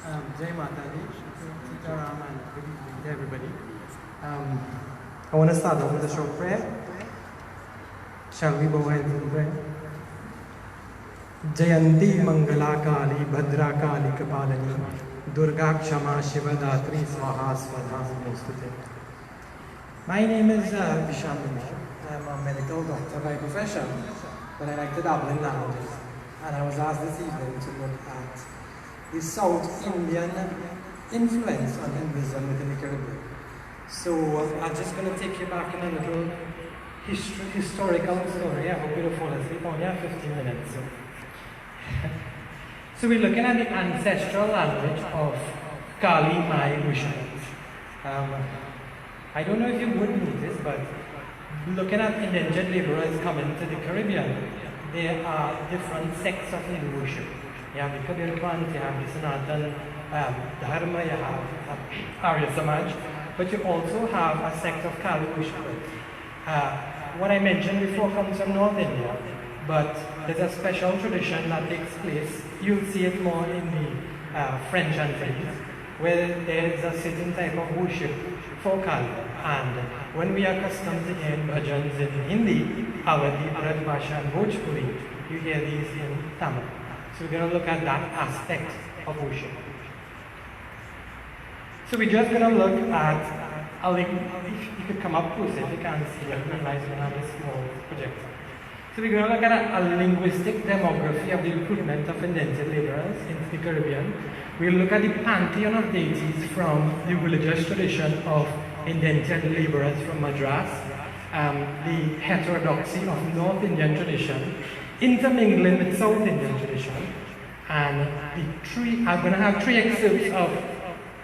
Jai Mataji, Sitaram, and good evening to everybody. I want to start off with a short prayer. Shall we bow hands in prayer? Jayanti Mangala Kali Bhadra Kali Kapalani Durga Kshama Shiva Datri Swaha Swadha Namostute. My name is Vishal Mishra. I'm a medical doctor by profession, but I like to dabble in languages. And I was asked this evening to look at the South Indian influence on Hinduism within the Caribbean. So I'm just going to take you back in a little historical story. I hope you don't fall asleep. Only have 15 minutes. So we're looking at the ancestral language of Kali Mai Wishnu's. I don't know if you would notice, but looking at indentured laborers coming to the Caribbean, there are different sects of Hindu worship. You have the Kabir Panth, you have the Sanatan Dharma, you have Arya Samaj, but you also have a sect of Kali worship. What I mentioned before comes from North India, but there's a special tradition that takes place. You'll see it more in the French countries, where there's a certain type of worship for Kali. And when we are accustomed to hearing bhajans in Hindi, Awadhi, Braj Bhasha, and Bhojpuri, you hear these in Tamil. So we're going to look at that aspect of worship. So we're just going to look at a link. If you could come up closer, if you can't see, I realize we have a small projector. So we're going to look at a linguistic demography of the recruitment of indentured laborers into the Caribbean. We'll look at the pantheon of deities from the religious tradition of indentured laborers from Madras, the heterodoxy of North Indian tradition, intermingling with South Indian tradition, and I'm going to have three excerpts of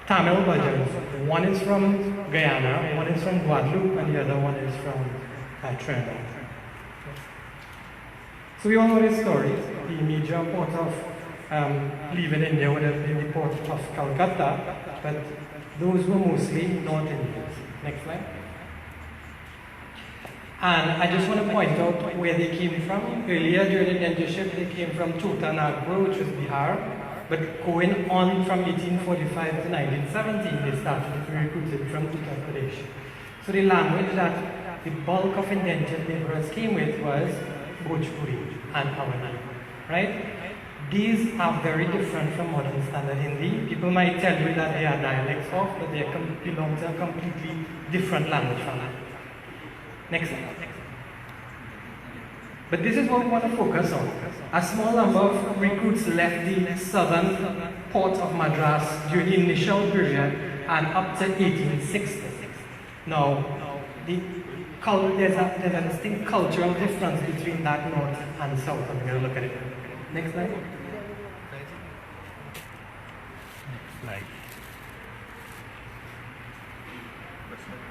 Tamil bhajans. One is from Guyana, one is from Guadeloupe, and the other one is from Trinidad. So we all know this story. The major port of leaving India would have been the port of Calcutta, but those were mostly North Indians. Next slide. And I just want to point out where they came from. Earlier during the indentureship, they came from Chota Nagpur, which was Bihar, but going on from 1845 to 1917, they started to be recruited from Uttar Pradesh. So the language that the bulk of indentured laborers came with was Bhojpuri and Awadhi, right? These are very different from modern standard Hindi. People might tell you that they are dialects of, but they belong to a completely different language family. Next slide. But this is what we want to focus on. A small number of recruits left the southern port of Madras during the initial period and up to 1860. Now, there's a distinct cultural difference between that north and south. I'm going to look at it. Next slide.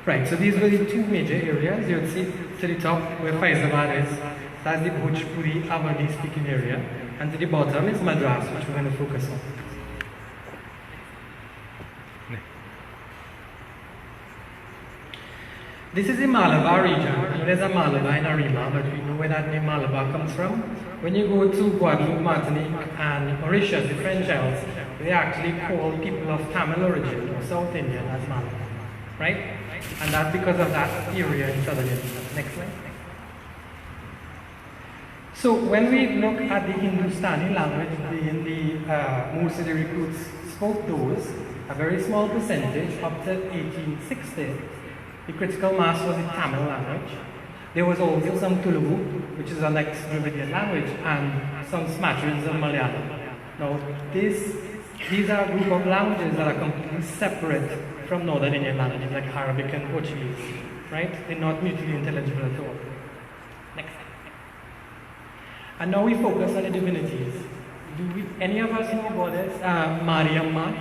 Right, so these were the two major areas. You'll see to the top where Faizabad is, that's the Bhojpuri Awadhi speaking area, and to the bottom is Madras, which we're going to focus on. This is the Malabar region. There's a Malabar in Arima, but we know where that name Malabar comes from. When you go to Guadeloupe, Martinique, and Mauritius, the French Isles, they actually call people of Tamil origin or South Indian as Malabar, right? And that's because of that area in southern India. Next slide. So when we look at the Hindustani language, most of the recruits spoke those, a very small percentage, up to 1860. The critical mass was the Tamil language. There was also some Telugu, which is a next Dravidian language, and some smatterings of Malayalam. Now, these are a group of languages that are completely separate from Northern Indian languages like Arabic and Portuguese, right? They're not mutually intelligible at all. Next. And now we focus on the divinities. Any of us know about this? Mariamma.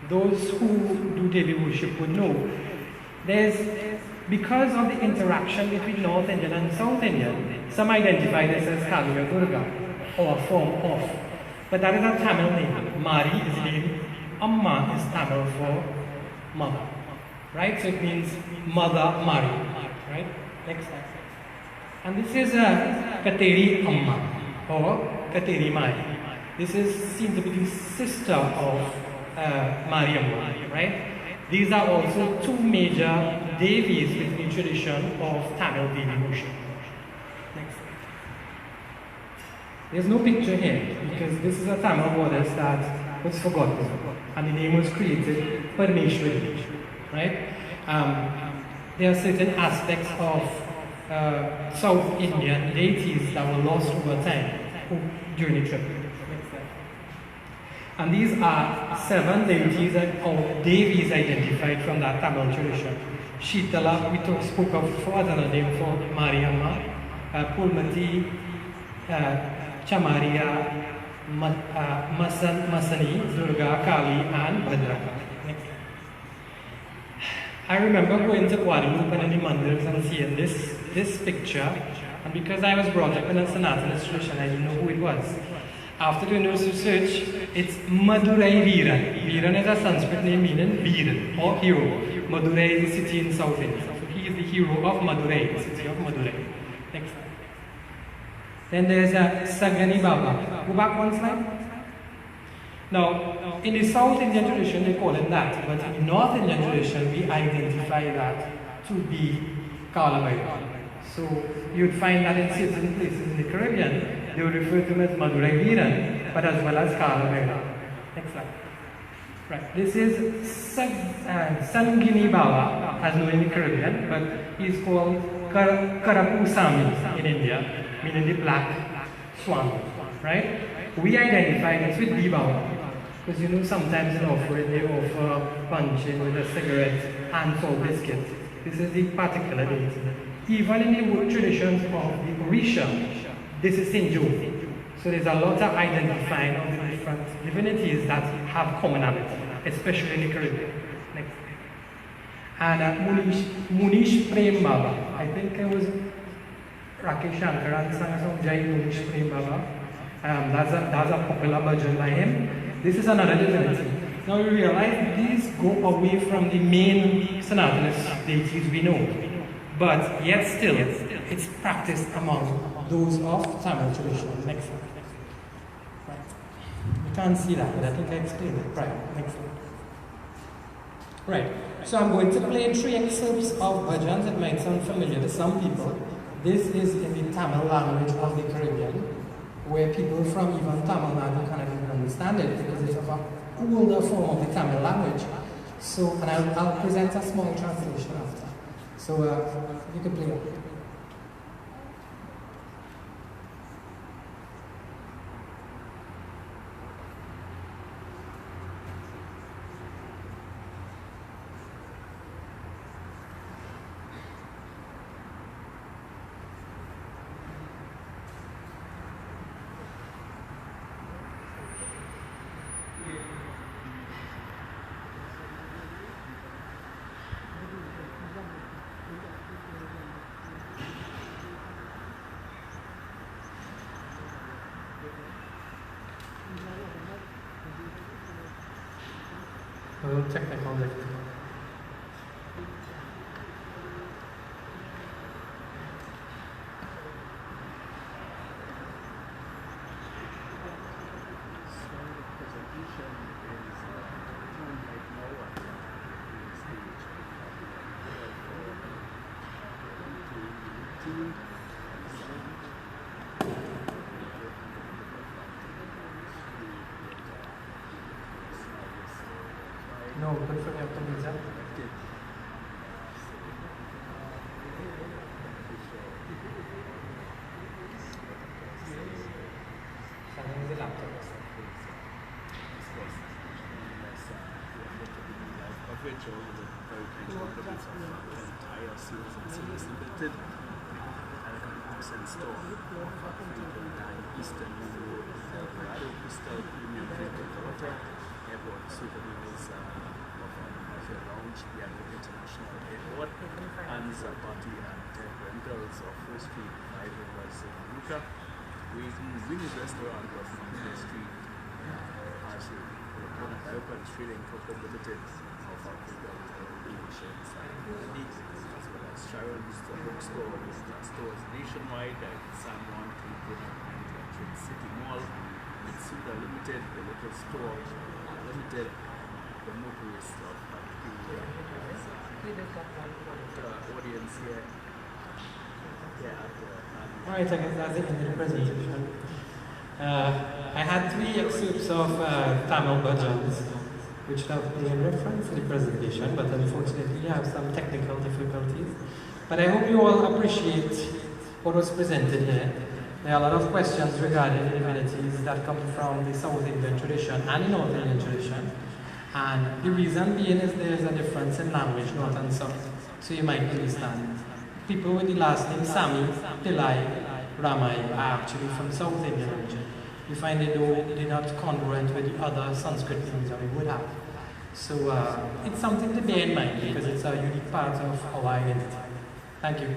Those who do daily worship would know. Because of the interaction between North Indian and South Indian, some identify this as Kali or Durga, or a form of. But that is a Tamil name. Mari is name. Amma is Tamil for mother. Right? So it means Mother Mari. Right? Next slide. And this is Kateri Amma or Kateri Mai. This is seen to be the sister of Mariamma, right? These are also two major Devis within the tradition of Tamil Devi worship. Next. There's no picture here because this is a Tamil goddess that was forgotten and the name was created Parmeshwari, right? There are certain aspects of South Indian deities that were lost over time during the trip. And these are 7 deities or Devis identified from that Tamil tradition. Shitala, we spoke of for another name for Mariamma, Pulmati, Chamaria, Masani, Durga, Kali, and Bhadraka. I remember going to Guadalupe and in the mandirs and seeing this picture, and because I was brought up in a Sanatana tradition, I didn't know who it was. After doing this research, it's Madurai Veeran. Veeran is a Sanskrit name meaning Veeran or hero. Madurai is a city in South India. So he is the hero of Madurai, the city of Madurai. Next slide. Then there's Sagani Baba. Go back one slide. Now, in the South Indian tradition, they call it that, but in the North Indian tradition, we identify that to be Kala Bhairava. So you'd find that in certain places in the Caribbean, they would refer to him as Madurai Veeran, but as well as Kala Bhairava. Next slide. Right, this is Sangini Baba, as known in the Caribbean, but he's called Karapu Sami in India, meaning the black swan, right? We identify this with Baba, because you know sometimes in offering they offer punching with a cigarette and salt biscuit. This is the particular deity. Even in the wood traditions of the Orisha, this is Saint Joe. So there's a lot of identifying of the different divinities that have commonality, especially in the Caribbean. Next. And Munish Prem Baba. I think it was Rakesh Shankaran sang a song, Jai Munish Prem Baba. That's a popular bhajan by him. This is another divinity. Now we realize these go away from the main Sanatanist deities we know. But yet still, it's practiced among those of Tamil tradition. Next slide. Right. You can't see that, but I think I explained it. Right. Next slide. Right. So I'm going to play 3 excerpts of bhajans that might sound familiar to some people. This is in the Tamil language of the Caribbean, where people from even Tamil Nadu cannot even understand it because it's of an older form of the Tamil language. So, and I'll present a small translation after. So, you can play it. A little technical difficulty. No, good for me up to Lisa. Something is a laptop. Of which all the vocational bits of the entire series and series limited elegant accent store of Philippine Eastern Colorado Crystal Premium Drinking Water Airport Souvenirs of your lounge at the International Airport and Zapati and Tent Rentals of First Street 5 Rivers in Luca. Wings Restaurant of Mountain Street RC Open Street Incorporated of our Relations as well as Sharon's bookstore with stores nationwide at San Juan, Cleveland, and City Mall with the limited, the little store, limited, the movie stuff, but the audience here, Alright, I guess that's the end of the presentation. I had 3 excerpts of Tamil bhajans, which have been in reference to the presentation, but unfortunately I have some technical difficulties. But I hope you all appreciate what was presented here. There are a lot of questions regarding the divinities that come from the South Indian tradition and the North Indian tradition. And the reason being is there's a difference in language, North and South. So you might understand. People with the last name Sami, Pillai, Ramai are actually from South Indian region. You find they're not congruent with the other Sanskrit names that we would have. So it's something to bear in mind because it's a unique part of our identity. Thank you.